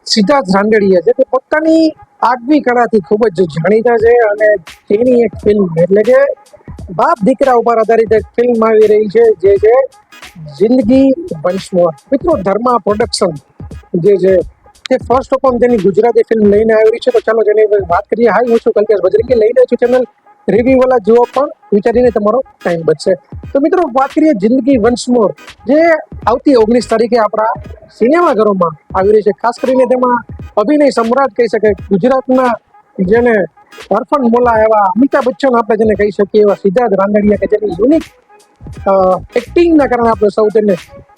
સિદ્ધાર્થ રાંદેડિયા છે તે પોતાની આગવી કળાથી ખૂબ જ જાણીતા છે અને તેની એક ફિલ્મ એટલે કે બાપ દીકરા ઉપર આધારિત એક ફિલ્મ આવી રહી છે જે છે જિંદગી વન્સ મોર. મિત્રો ધર્મા પ્રોડક્શન જે છે તે ફર્સ્ટ ઓફ ઓલ તેની ગુજરાતી ફિલ્મ લઈને આવી છે, તો ચાલો જેની વાત કરીએ. હાય, હું છું કલ્પેશ બજરંગી, લઈને છું ચેનલ રિવ્યુ વાળા જુઓ પણ વિચારીને તમારો ટાઈમ બચશે. તો મિત્રો વાત કરીએ જિંદગી વન્સ મોર, જે આવતી 19 તારીખે આપણા સિનેમાઘરોમાં આવી રહી છે. ખાસ કરીને તેમાં અભિનય સમ્રાટ કહી શકાય, ગુજરાતના જેને અર્ફન મોલા એવા અમિતાભ બચ્ચન આપણે જેને કહી શકીએ એવા સિદ્ધાર્થ રાંદેડિયા કે જેની યુનિક એક્ટિંગના કારણે આપણે સૌ તેને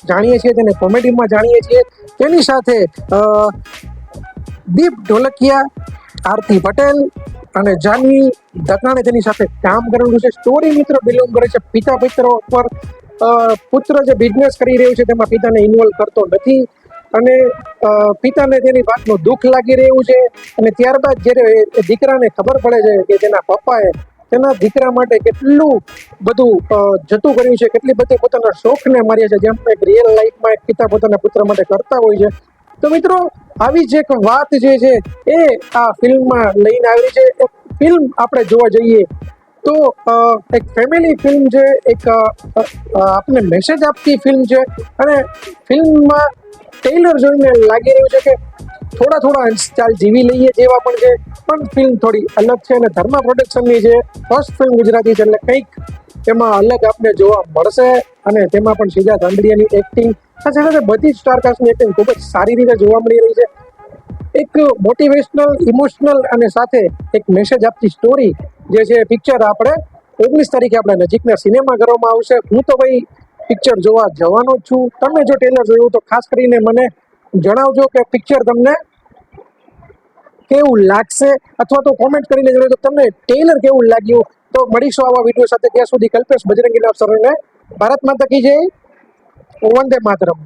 જાણીએ છીએ, તેને કોમેડીમાં જાણીએ છીએ. તેની સાથે દીપ ઢોલકિયા, આરતી પટેલ અને જાનવી દત્તાણે તેની સાથે કામ કરેલું છે. સ્ટોરી મિત્રો બિલોંગ કરે છે પિતા પુત્ર પર. પુત્ર જે બિઝનેસ કરી રહ્યું છે તેમાં પિતાને ઇન્વોલ્વ કરતો નથી અને પિતાને તેની વાતનું દુઃખ લાગી રહ્યું છે. અને ત્યારબાદ જ્યારે દીકરાને ખબર પડે છે કે તેના પપ્પાએ તેના દીકરા માટે કેટલું બધું જતું કર્યું છે, કેટલી બધી પોતાના શોખને માર્યા છે, જેમ એક રિયલ લાઈફમાં એક પિતા પોતાના પુત્ર માટે કરતા હોય છે. તો મિત્રો આવી જ એક વાત જે છે એ આ ફિલ્મમાં લઈને આવી છે. એક ફિલ્મ આપણે જોવા જઈએ તો એક ફેમિલી ફિલ્મ છે, એક આપને મેસેજ આપતી ફિલ્મ છે અને ફિલ્મમાં ટ્રેલર જોઈને લાગી રહ્યું છે કે થોડા અંશ ચાલ જીવી લઈએ જેવા પણ છે, પણ ફિલ્મ થોડી અલગ છે. અને ધર્મા પ્રોડક્શનની જે ફર્સ્ટ ફિલ્મ ગુજરાતી છે એટલે કંઈક એમાં અલગ આપને જોવા મળશે. અને તેમાં પણ સિદ્ધાર્થ રાંદેડિયાની એક્ટિંગ સાથે સાથે બધી જ સ્ટારકાસ્ટની એક્ટિંગ ખૂબ જ સારી રીતે જોવા મળી રહી છે. એક મોટિવેશનલ, ઇમોશનલ અને સાથે એક મેસેજ આપતી સ્ટોરી જે છે પિક્ચર આપણે 19 તારીખે આપણા નજીકના સિનેમાઘરોમાં આવશે. હું તો ભાઈ પિક્ચર જોવા જવાનો જ છું. તમે જો ટ્રેલર જોયું તો ખાસ કરીને મને જણાવજો કે પિક્ચર તમને કેવું લાગશે, અથવા તો કોમેન્ટ કરીને જણાવજો તમને ટ્રેલર કેવું લાગ્યું. તો મળીશું આવા વિડીયો સાથે, ત્યાં સુધી કલ્પેશ બજરંગીના સર્વેને ભારત માતા કી જય, વંદે માતરમ.